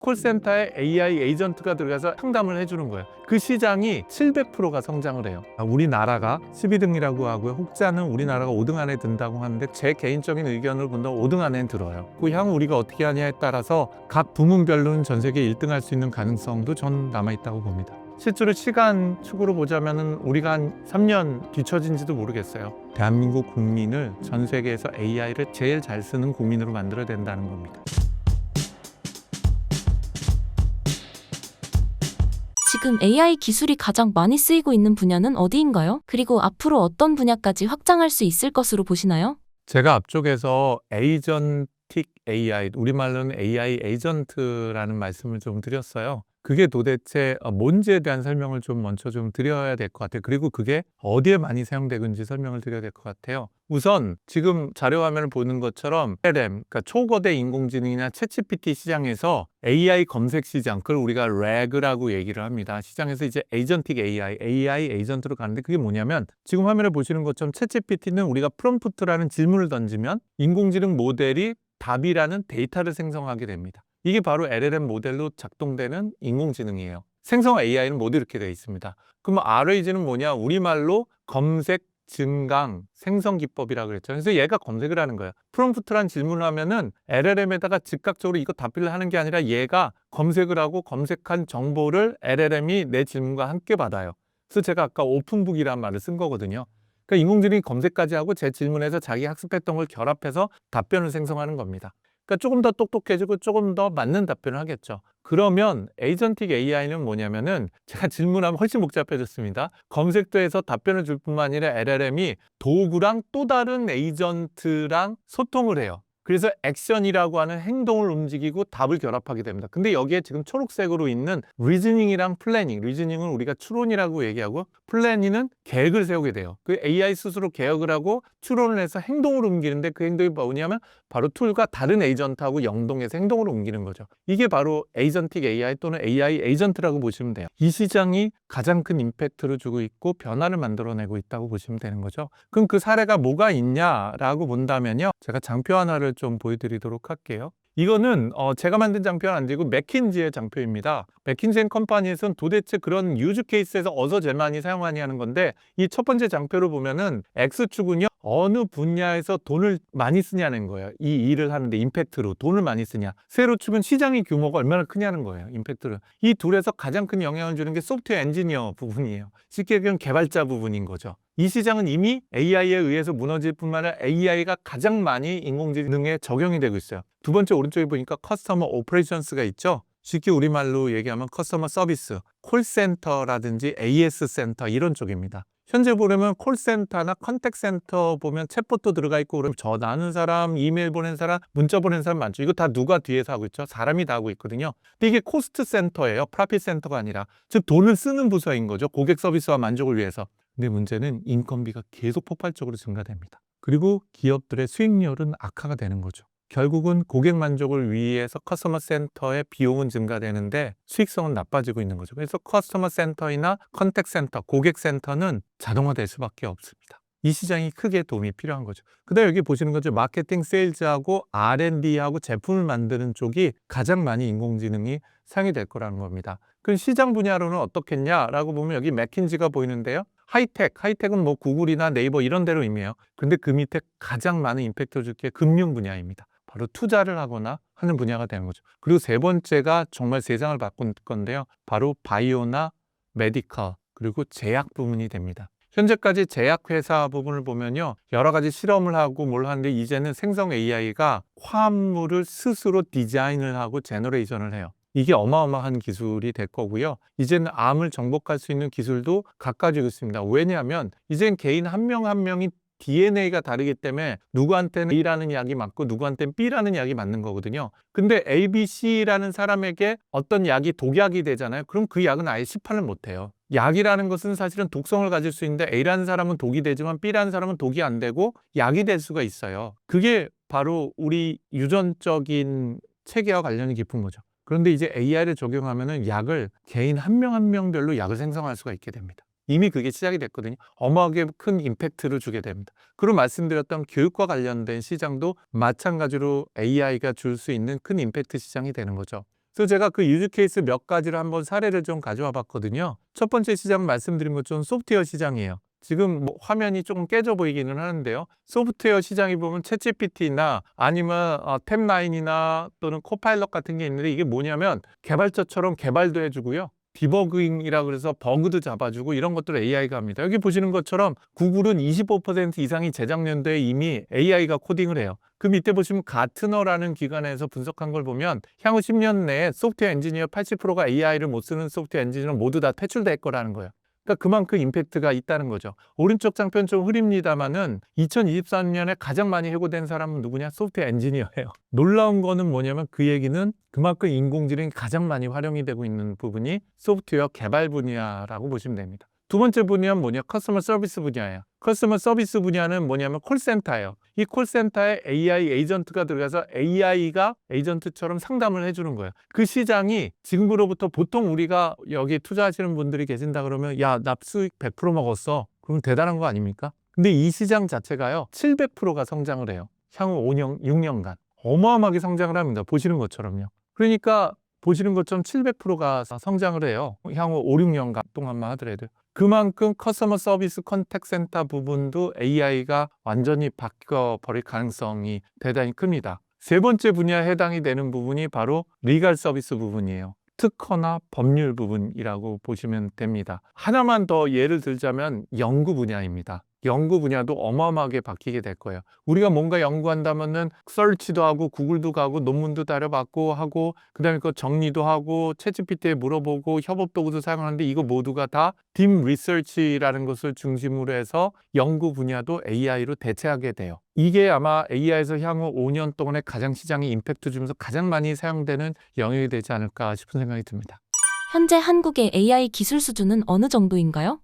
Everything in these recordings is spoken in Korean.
콜센터에 AI 에이전트가 들어가서 상담을 해주는 거예요. 그 시장이 700%가 성장을 해요. 우리나라가 12등이라고 하고요. 혹자는 우리나라가 5등 안에 든다고 하는데 제 개인적인 의견을 본다면 5등 안에 들어요. 그 향후 우리가 어떻게 하냐에 따라서 각 부문별로는 전 세계 1등 할 수 있는 가능성도 전 남아있다고 봅니다. 실제로 시간축으로 보자면 우리가 한 3년 뒤처진지도 모르겠어요. 대한민국 국민을 전 세계에서 AI를 제일 잘 쓰는 국민으로 만들어야 된다는 겁니다. 지금 AI 기술이 가장 많이 쓰이고 있는 분야는 어디인가요? 그리고 앞으로 어떤 분야까지 확장할 수 있을 것으로 보시나요? 제가 앞쪽에서 에이전틱 AI, 우리말로는 AI 에이전트라는 말씀을 좀 드렸어요. 그게 도대체 뭔지에 대한 설명을 좀 먼저 좀 드려야 될 것 같아요. 그리고 그게 어디에 많이 사용되는지 설명을 드려야 될 것 같아요. 우선 지금 자료 화면을 보는 것처럼 LLM, 그러니까 초거대 인공지능이나 챗GPT 시장에서 AI 검색 시장, 그걸 우리가 RAG라고 얘기를 합니다. 시장에서 이제 에이전틱 AI 에이전트로 가는데 그게 뭐냐면 지금 화면에 보시는 것처럼 챗GPT는 우리가 프롬프트라는 질문을 던지면 인공지능 모델이 답이라는 데이터를 생성하게 됩니다. 이게 바로 LLM 모델로 작동되는 인공지능이에요. 생성 AI는 모두 이렇게 되어 있습니다. 그럼 RAG는 뭐냐? 우리말로 검색, 증강, 생성 기법이라고 그랬죠. 그래서 얘가 검색을 하는 거예요. 프롬프트란 질문을 하면은 LLM에다가 즉각적으로 이거 답변을 하는 게 아니라 얘가 검색을 하고 검색한 정보를 LLM이 내 질문과 함께 받아요. 그래서 제가 아까 오픈북이라는 말을 쓴 거거든요. 그러니까 인공지능이 검색까지 하고 제 질문에서 자기 학습했던 걸 결합해서 답변을 생성하는 겁니다. 그러니까 조금 더 똑똑해지고 조금 더 맞는 답변을 하겠죠. 그러면 에이전틱 AI는 뭐냐면은 제가 질문하면 훨씬 복잡해졌습니다. 검색도 해서 답변을 줄 뿐만 아니라 LLM이 도구랑 또 다른 에이전트랑 소통을 해요. 그래서 액션이라고 하는 행동을 움직이고 답을 결합하게 됩니다. 근데 여기에 지금 초록색으로 있는 리즈닝이랑 플래닝, 리즈닝은 우리가 추론이라고 얘기하고 플래닝은 계획을 세우게 돼요. 그 AI 스스로 계획을 하고 추론을 해서 행동을 옮기는데 그 행동이 뭐냐면 바로 툴과 다른 에이전트하고 연동해서 행동을 옮기는 거죠. 이게 바로 에이전틱 AI 또는 AI 에이전트라고 보시면 돼요. 이 시장이 가장 큰 임팩트를 주고 있고 변화를 만들어내고 있다고 보시면 되는 거죠. 그럼 그 사례가 뭐가 있냐라고 본다면요. 제가 장표 하나를 좀 보여드리도록 할게요. 이거는 제가 만든 장표는 아니고 맥킨지의 장표입니다. 맥킨지 앤 컴퍼니에서는 도대체 그런 유즈 케이스에서 어디서 제일 많이 사용하냐 하는 건데 이 첫 번째 장표를 보면은 X축은요. 어느 분야에서 돈을 많이 쓰냐는 거예요. 이 일을 하는데 임팩트로 돈을 많이 쓰냐. 세로축은 시장의 규모가 얼마나 크냐는 거예요. 임팩트를. 이 둘에서 가장 큰 영향을 주는 게 소프트웨어 엔지니어 부분이에요. 쉽게 얘기하면 개발자 부분인 거죠. 이 시장은 이미 AI에 의해서 무너질 뿐만 아니라 AI가 가장 많이 인공지능에 적용이 되고 있어요. 두 번째 오른쪽에 보니까 커스터머 오퍼레이션스가 있죠. 쉽게 우리말로 얘기하면 커스터머 서비스, 콜센터라든지 AS 센터 이런 쪽입니다. 현재 보려면 콜센터나 컨택센터 보면 챗봇도 들어가 있고 그러면 전화하는 사람, 이메일 보낸 사람, 문자 보낸 사람 많죠. 이거 다 누가 뒤에서 하고 있죠? 사람이 다 하고 있거든요. 근데 이게 코스트 센터예요. 프라핏 센터가 아니라. 즉 돈을 쓰는 부서인 거죠. 고객 서비스와 만족을 위해서. 근데 문제는 인건비가 계속 폭발적으로 증가됩니다. 그리고 기업들의 수익률은 악화가 되는 거죠. 결국은 고객 만족을 위해서 커스터머 센터의 비용은 증가되는데 수익성은 나빠지고 있는 거죠. 그래서 커스터머 센터이나 컨택 센터, 고객 센터는 자동화될 수밖에 없습니다. 이 시장이 크게 도움이 필요한 거죠. 그다음에 여기 보시는 거죠. 마케팅, 세일즈하고 R&D하고 제품을 만드는 쪽이 가장 많이 인공지능이 사용이 될 거라는 겁니다. 그럼 시장 분야로는 어떻겠냐라고 보면 여기 맥킨지가 보이는데요. 하이텍은 뭐 구글이나 네이버 이런 데로 의미해요. 근데 그 밑에 가장 많은 임팩트를 줄 게 금융 분야입니다. 바로 투자를 하거나 하는 분야가 되는 거죠. 그리고 세 번째가 정말 세상을 바꾼 건데요. 바로 바이오나 메디컬 그리고 제약 부문이 됩니다. 현재까지 제약회사 부분을 보면요. 여러 가지 실험을 하고 뭘 하는데 이제는 생성 AI가 화합물을 스스로 디자인을 하고 제너레이션을 해요. 이게 어마어마한 기술이 될 거고요. 이제는 암을 정복할 수 있는 기술도 갖가지고 있습니다. 왜냐하면 이젠 개인 한 명 한 명이 DNA가 다르기 때문에 누구한테는 A라는 약이 맞고 누구한테는 B라는 약이 맞는 거거든요. 근데 A, B, C라는 사람에게 어떤 약이 독약이 되잖아요. 그럼 그 약은 아예 시판을 못 해요. 약이라는 것은 사실은 독성을 가질 수 있는데 A라는 사람은 독이 되지만 B라는 사람은 독이 안 되고 약이 될 수가 있어요. 그게 바로 우리 유전적인 체계와 관련이 깊은 거죠. 그런데 이제 AI를 적용하면은 약을 개인 한 명 한 명별로 약을 생성할 수가 있게 됩니다. 이미 그게 시작이 됐거든요. 어마어마하게 큰 임팩트를 주게 됩니다. 그리고 말씀드렸던 교육과 관련된 시장도 마찬가지로 AI가 줄 수 있는 큰 임팩트 시장이 되는 거죠. 그래서 제가 그 유즈 케이스 몇 가지를 한번 사례를 좀 가져와 봤거든요. 첫 번째 시장은 말씀드린 것처럼 소프트웨어 시장이에요. 지금 뭐 화면이 조금 깨져 보이기는 하는데요. 소프트웨어 시장이 보면 챗GPT나 아니면 탭9이나 또는 코파일럿 같은 게 있는데 이게 뭐냐면 개발자처럼 개발도 해주고요. 디버깅이라 그래서 버그도 잡아주고 이런 것들을 AI가 합니다. 여기 보시는 것처럼 구글은 25% 이상이 재작년도에 이미 AI가 코딩을 해요. 그 밑에 보시면 가트너라는 기관에서 분석한 걸 보면 향후 10년 내에 소프트웨어 엔지니어 80%가 AI를 못 쓰는 소프트웨어 엔지니어 모두 다 퇴출될 거라는 거예요. 그러니까 그만큼 임팩트가 있다는 거죠. 오른쪽 장편 좀 흐립니다만은 2023년에 가장 많이 해고된 사람은 누구냐? 소프트웨어 엔지니어예요. 놀라운 거는 뭐냐면 그 얘기는 그만큼 인공지능이 가장 많이 활용이 되고 있는 부분이 소프트웨어 개발 분야라고 보시면 됩니다. 두 번째 분야는 뭐냐? 커스터머 서비스 분야예요. 커스터머 서비스 분야는 뭐냐면 콜센터예요. 이 콜센터에 AI 에이전트가 들어가서 AI가 에이전트처럼 상담을 해주는 거예요. 그 시장이 지금으로부터 보통 우리가 여기 투자하시는 분들이 계신다 그러면 야, 나 수익 100% 먹었어. 그럼 대단한 거 아닙니까? 근데 이 시장 자체가요, 700%가 성장을 해요. 향후 5년, 6년간. 어마어마하게 성장을 합니다. 보시는 것처럼요. 그러니까 보시는 것처럼 700%가 성장을 해요. 향후 5, 6년간 동안만 하더라도. 그만큼 커스터머 서비스 컨택 센터 부분도 AI가 완전히 바뀌어버릴 가능성이 대단히 큽니다. 세 번째 분야에 해당이 되는 부분이 바로 리갈 서비스 부분이에요. 특허나 법률 부분이라고 보시면 됩니다. 하나만 더 예를 들자면 연구 분야입니다. 연구 분야도 어마어마하게 바뀌게 될 거예요. 우리가 뭔가 연구한다면은 서치도 하고 구글도 가고 논문도 다려받고 하고 그다음에 그 정리도 하고 챗GPT에 물어보고 협업 도구도 사용하는데 이거 모두가 다 딥 리서치라는 것을 중심으로 해서 연구 분야도 AI로 대체하게 돼요. 이게 아마 AI에서 향후 5년 동안에 가장 시장에 임팩트 주면서 가장 많이 사용되는 영역이 되지 않을까 싶은 생각이 듭니다. 현재 한국의 AI 기술 수준은 어느 정도인가요?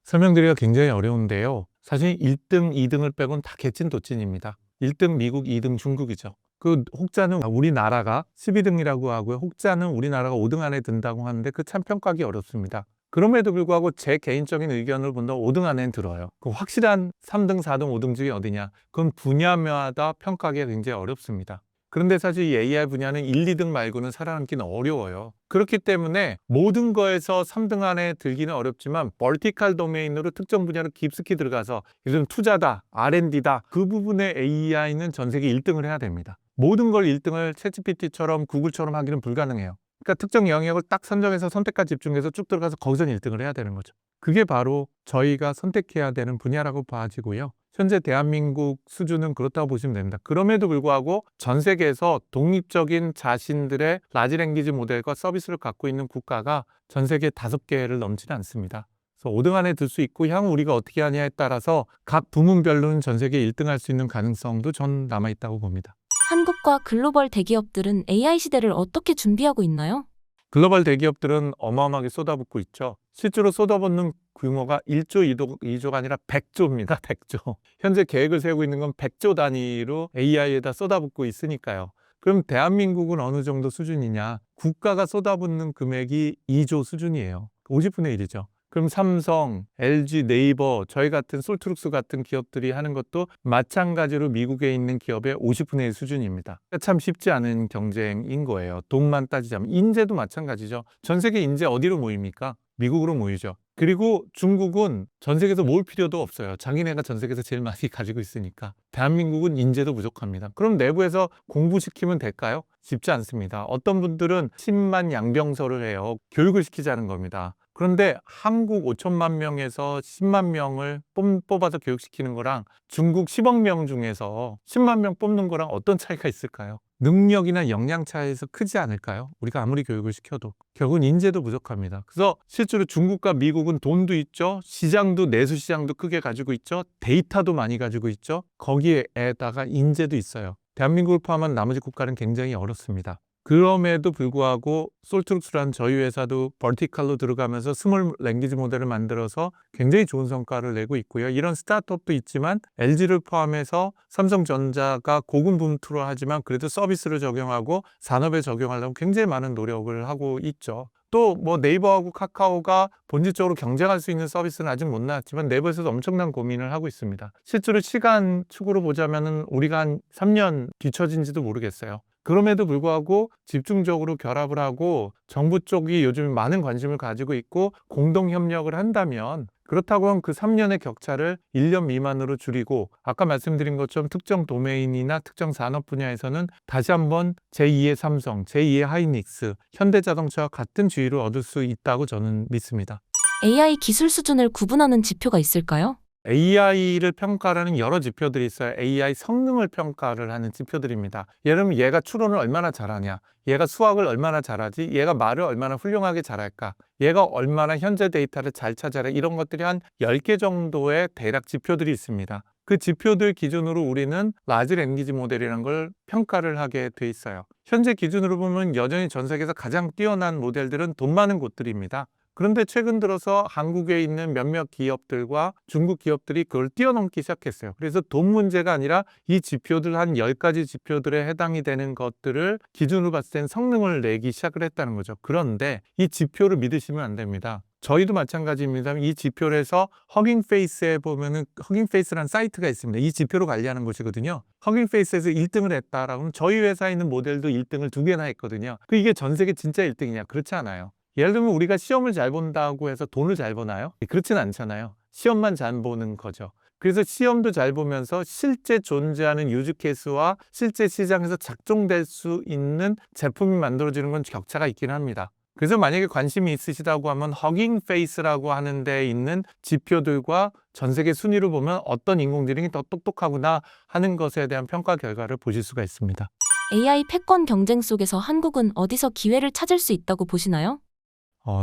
설명드리기가 굉장히 어려운데요. 사실 1등, 2등을 빼고는 다 개찐도찐입니다. 1등 미국, 2등 중국이죠. 그 혹자는 우리나라가 12등이라고 하고요. 혹자는 우리나라가 5등 안에 든다고 하는데 그 참 평가하기 어렵습니다. 그럼에도 불구하고 제 개인적인 의견을 본다면 5등 안에는 들어요. 그 확실한 3등, 4등, 5등 중에 어디냐? 그건 분야마다 평가하기가 굉장히 어렵습니다. 그런데 사실 이 AI 분야는 1, 2등 말고는 살아남기는 어려워요. 그렇기 때문에 모든 거에서 3등 안에 들기는 어렵지만 벌티컬 도메인으로 특정 분야로 깊숙이 들어가서 요즘 투자다, R&D다 그 부분의 AI는 전 세계 1등을 해야 됩니다. 모든 걸 1등을 챗GPT처럼 구글처럼 하기는 불가능해요. 그러니까 특정 영역을 딱 선정해서 선택과 집중해서 쭉 들어가서 거기서 1등을 해야 되는 거죠. 그게 바로 저희가 선택해야 되는 분야라고 봐지고요. 현재 대한민국 수준은 그렇다고 보시면 됩니다. 그럼에도 불구하고 전 세계에서 독립적인 자신들의 라지 랭귀지 모델과 서비스를 갖고 있는 국가가 전 세계 5개를 넘지는 않습니다. 그래서 5등 안에 들 수 있고 향후 우리가 어떻게 하냐에 따라서 각 부문별로는 전 세계 1등 할 수 있는 가능성도 전 남아있다고 봅니다. 한국과 글로벌 대기업들은 AI 시대를 어떻게 준비하고 있나요? 글로벌 대기업들은 어마어마하게 쏟아붓고 있죠. 실제로 쏟아붓는 규모가 1조, 2조가 아니라 100조입니다. 100조. 현재 계획을 세우고 있는 건 100조 단위로 AI에다 쏟아붓고 있으니까요. 그럼 대한민국은 어느 정도 수준이냐? 국가가 쏟아붓는 금액이 2조 수준이에요. 50분의 1이죠. 그럼 삼성, LG, 네이버, 저희 같은 솔트룩스 같은 기업들이 하는 것도 마찬가지로 미국에 있는 기업의 50분의 1 수준입니다. 참 쉽지 않은 경쟁인 거예요. 돈만 따지자면. 인재도 마찬가지죠. 전 세계 인재 어디로 모입니까? 미국으로 모이죠. 그리고 중국은 전 세계에서 모을 필요도 없어요. 자기네가 전 세계에서 제일 많이 가지고 있으니까. 대한민국은 인재도 부족합니다. 그럼 내부에서 공부시키면 될까요? 쉽지 않습니다. 어떤 분들은 10만 양병설을 해요. 교육을 시키자는 겁니다. 그런데 한국 5천만 명에서 10만 명을 뽑아서 교육시키는 거랑 중국 10억 명 중에서 10만 명 뽑는 거랑 어떤 차이가 있을까요? 능력이나 역량 차이에서 크지 않을까요? 우리가 아무리 교육을 시켜도 결국은 인재도 부족합니다. 그래서 실제로 중국과 미국은 돈도 있죠. 시장도 내수 시장도 크게 가지고 있죠. 데이터도 많이 가지고 있죠. 거기에다가 인재도 있어요. 대한민국을 포함한 나머지 국가는 굉장히 어렵습니다. 그럼에도 불구하고 솔트룩스라는 저희 회사도 벌티컬로 들어가면서 스몰 랭귀지 모델을 만들어서 굉장히 좋은 성과를 내고 있고요. 이런 스타트업도 있지만 LG를 포함해서 삼성전자가 고군분투를 하지만 그래도 서비스를 적용하고 산업에 적용하려고 굉장히 많은 노력을 하고 있죠. 또 뭐 네이버하고 카카오가 본질적으로 경쟁할 수 있는 서비스는 아직 못 나왔지만 내부에서도 엄청난 고민을 하고 있습니다. 실제로 시간 축으로 보자면은 우리가 한 3년 뒤처진지도 모르겠어요. 그럼에도 불구하고 집중적으로 결합을 하고 정부 쪽이 요즘 많은 관심을 가지고 있고 공동 협력을 한다면 그렇다고 하면 그 3년의 격차를 1년 미만으로 줄이고 아까 말씀드린 것처럼 특정 도메인이나 특정 산업 분야에서는 다시 한번 제2의 삼성, 제2의 하이닉스, 현대자동차와 같은 지위를 얻을 수 있다고 저는 믿습니다. AI 기술 수준을 구분하는 지표가 있을까요? AI를 평가하는 여러 지표들이 있어요. AI 성능을 평가를 하는 지표들입니다. 예를 들면 얘가 추론을 얼마나 잘하냐, 얘가 수학을 얼마나 잘하지, 얘가 말을 얼마나 훌륭하게 잘할까, 얘가 얼마나 현재 데이터를 잘 찾아라, 이런 것들이 한 10개 정도의 대략 지표들이 있습니다. 그 지표들 기준으로 우리는 라지 랭귀지 모델이라는 걸 평가를 하게 돼 있어요. 현재 기준으로 보면 여전히 전 세계에서 가장 뛰어난 모델들은 돈 많은 곳들입니다. 그런데 최근 들어서 한국에 있는 몇몇 기업들과 중국 기업들이 그걸 뛰어넘기 시작했어요. 그래서 돈 문제가 아니라 이 지표들 한 10가지 지표들에 해당이 되는 것들을 기준으로 봤을 땐 성능을 내기 시작을 했다는 거죠. 그런데 이 지표를 믿으시면 안 됩니다. 저희도 마찬가지입니다. 이 지표를 해서 허깅페이스에 보면은 허깅페이스라는 사이트가 있습니다. 이 지표로 관리하는 곳이거든요. 허깅페이스에서 1등을 했다라고 하면 저희 회사에 있는 모델도 1등을 2개나 했거든요. 이게 전 세계 진짜 1등이냐? 그렇지 않아요. 예를 들면 우리가 시험을 잘 본다고 해서 돈을 잘 버나요? 그렇진 않잖아요. 시험만 잘 보는 거죠. 그래서 시험도 잘 보면서 실제 존재하는 유즈 케이스와 실제 시장에서 작동될 수 있는 제품이 만들어지는 건 격차가 있긴 합니다. 그래서 만약에 관심이 있으시다고 하면 허깅페이스라고 하는 데 있는 지표들과 전 세계 순위를 보면 어떤 인공지능이 더 똑똑하구나 하는 것에 대한 평가 결과를 보실 수가 있습니다. AI 패권 경쟁 속에서 한국은 어디서 기회를 찾을 수 있다고 보시나요?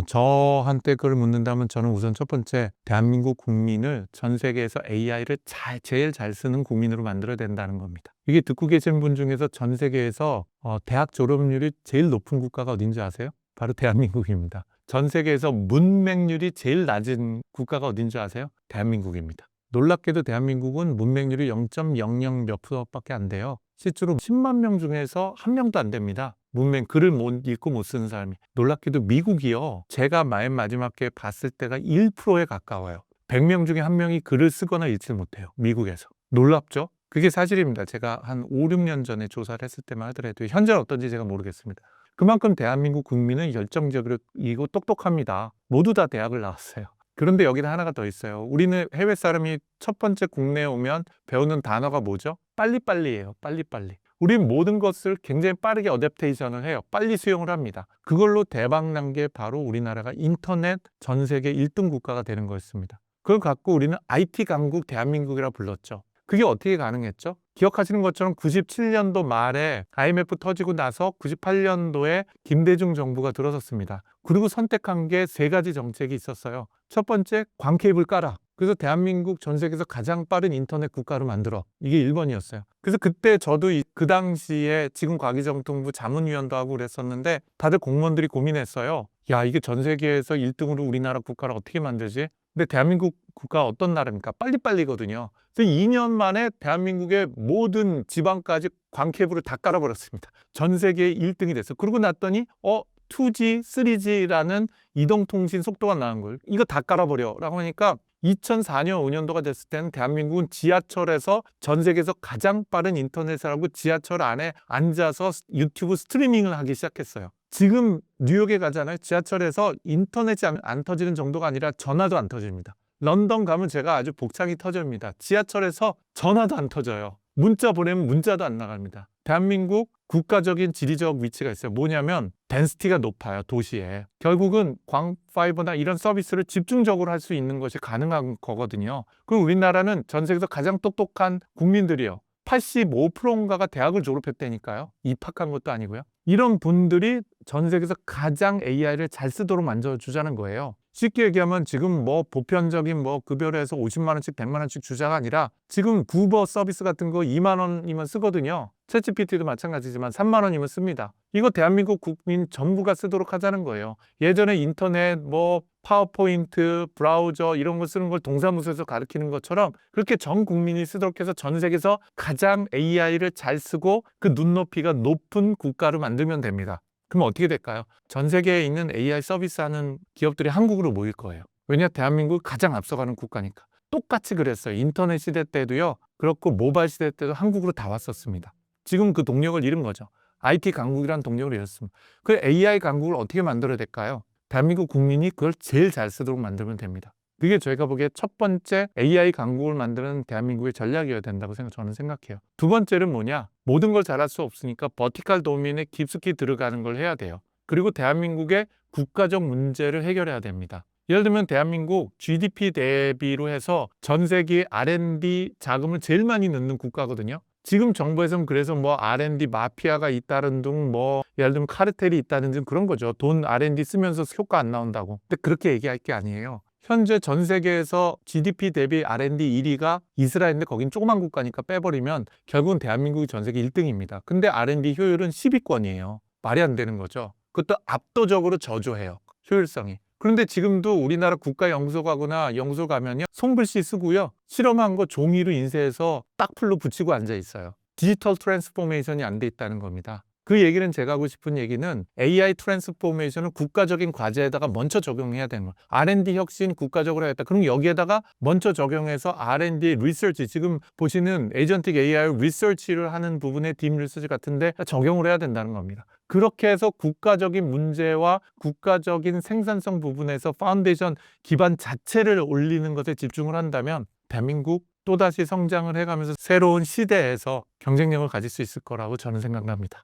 저한테 그걸 묻는다면 저는 우선 첫 번째 대한민국 국민을 전 세계에서 AI를 제일 잘 쓰는 국민으로 만들어야 된다는 겁니다. 이게 듣고 계신 분 중에서 전 세계에서 대학 졸업률이 제일 높은 국가가 어딘지 아세요? 바로 대한민국입니다. 전 세계에서 문맹률이 제일 낮은 국가가 어딘지 아세요? 대한민국입니다. 놀랍게도 대한민국은 문맹률이 0.00 몇 %밖에 안 돼요. 실제로 10만 명 중에서 한 명도 안 됩니다. 문맹, 글을 못 읽고 못 쓰는 사람이. 놀랍게도 미국이요. 제가 맨 마지막에 봤을 때가 1%에 가까워요. 100명 중에 한 명이 글을 쓰거나 읽지 못해요. 미국에서. 놀랍죠? 그게 사실입니다. 제가 한 5, 6년 전에 조사를 했을 때만 하더라도 현재는 어떤지 제가 모르겠습니다. 그만큼 대한민국 국민은 열정적이고 똑똑합니다. 모두 다 대학을 나왔어요. 그런데 여기다 하나가 더 있어요. 우리는 해외 사람이 첫 번째 국내에 오면 배우는 단어가 뭐죠? 빨리빨리예요. 빨리빨리. 우리는 모든 것을 굉장히 빠르게 어댑테이션을 해요. 빨리 수용을 합니다. 그걸로 대박난 게 바로 우리나라가 인터넷 전 세계 1등 국가가 되는 거였습니다. 그걸 갖고 우리는 IT 강국 대한민국이라 불렀죠. 그게 어떻게 가능했죠? 기억하시는 것처럼 97년도 말에 IMF 터지고 나서 98년도에 김대중 정부가 들어섰습니다. 그리고 선택한 게 3가지 정책이 있었어요. 첫 번째, 광케이블 깔아. 그래서 대한민국 전 세계에서 가장 빠른 인터넷 국가로 만들어. 이게 1번이었어요. 그래서 그때 저도 그 당시에 지금 과기정통부 자문위원도 하고 그랬었는데 다들 공무원들이 고민했어요. 야, 이게 전 세계에서 1등으로 우리나라 국가를 어떻게 만들지? 근데 대한민국 국가 어떤 나라입니까? 빨리빨리거든요. 그래서 2년 만에 대한민국의 모든 지방까지 광케이블을 다 깔아버렸습니다. 전 세계 1등이 됐어요. 그러고 났더니 2G, 3G라는 이동통신 속도가 나온 거예요. 이거 다 깔아버려 라고 하니까 2004년, 5년도가 됐을 때는 대한민국은 지하철에서 전 세계에서 가장 빠른 인터넷을 하고 지하철 안에 앉아서 유튜브 스트리밍을 하기 시작했어요. 지금 뉴욕에 가잖아요. 지하철에서 인터넷이 안 터지는 정도가 아니라 전화도 안 터집니다. 런던 가면 제가 아주 복창이 터집니다. 지하철에서 전화도 안 터져요. 문자 보내면 문자도 안 나갑니다. 대한민국 국가적인 지리적 위치가 있어요. 뭐냐면 덴시티가 높아요. 도시에. 결국은 광파이버나 이런 서비스를 집중적으로 할 수 있는 것이 가능한 거거든요. 그럼 우리나라는 전 세계에서 가장 똑똑한 국민들이요. 85%인가가 대학을 졸업했다니까요. 입학한 것도 아니고요. 이런 분들이 전 세계에서 가장 AI를 잘 쓰도록 만들어주자는 거예요. 쉽게 얘기하면 지금 보편적인 급여로 해서 50만 원씩 100만 원씩 주자가 아니라 지금 구버 서비스 같은 거 2만 원이면 쓰거든요. 챗GPT도 마찬가지지만 3만 원이면 씁니다. 이거 대한민국 국민 전부가 쓰도록 하자는 거예요. 예전에 인터넷, 파워포인트, 브라우저 이런 거 쓰는 걸 동사무소에서 가르치는 것처럼 그렇게 전 국민이 쓰도록 해서 전 세계에서 가장 AI를 잘 쓰고 그 눈높이가 높은 국가로 만들면 됩니다. 그럼 어떻게 될까요? 전 세계에 있는 AI 서비스하는 기업들이 한국으로 모일 거예요. 왜냐? 대한민국 가장 앞서가는 국가니까. 똑같이 그랬어요. 인터넷 시대 때도요. 그렇고 모바일 시대 때도 한국으로 다 왔었습니다. 지금 그 동력을 잃은 거죠. IT 강국이라는 동력을 잃었습니다. 그 AI 강국을 어떻게 만들어야 될까요? 대한민국 국민이 그걸 제일 잘 쓰도록 만들면 됩니다. 그게 저희가 보기에 첫 번째 AI 강국을 만드는 대한민국의 전략이어야 된다고 저는 생각해요. 두 번째는 뭐냐? 모든 걸 잘할 수 없으니까 버티컬 도메인에 깊숙이 들어가는 걸 해야 돼요. 그리고 대한민국의 국가적 문제를 해결해야 됩니다. 예를 들면 대한민국 GDP 대비로 해서 전 세계 R&D 자금을 제일 많이 넣는 국가거든요. 지금 정부에서는 그래서 뭐 R&D 마피아가 있다는 등 뭐 예를 들면 카르텔이 있다는 등 그런 거죠. 돈 R&D 쓰면서 효과 안 나온다고. 근데 그렇게 얘기할 게 아니에요. 현재 전 세계에서 GDP 대비 R&D 1위가 이스라엘인데 거긴 조그만 국가니까 빼버리면 결국은 대한민국이 전 세계 1등입니다. 근데 R&D 효율은 10위권이에요. 말이 안 되는 거죠. 그것도 압도적으로 저조해요. 효율성이. 그런데 지금도 우리나라 국가연구소 가거나 연구소 가면요. 손글씨 쓰고요. 실험한 거 종이로 인쇄해서 딱풀로 붙이고 앉아 있어요. 디지털 트랜스포메이션이 안 돼 있다는 겁니다. 그 얘기는 제가 하고 싶은 얘기는 AI 트랜스포메이션을 국가적인 과제에다가 먼저 적용해야 되는 거예요. R&D 혁신 국가적으로 해야겠다. 그럼 여기에다가 먼저 적용해서 R&D 리서치, 지금 보시는 에이전틱 AI 리서치를 하는 부분의 딥 리서치 같은데 적용을 해야 된다는 겁니다. 그렇게 해서 국가적인 문제와 국가적인 생산성 부분에서 파운데이션 기반 자체를 올리는 것에 집중을 한다면 대한민국 또다시 성장을 해가면서 새로운 시대에서 경쟁력을 가질 수 있을 거라고 저는 생각합니다.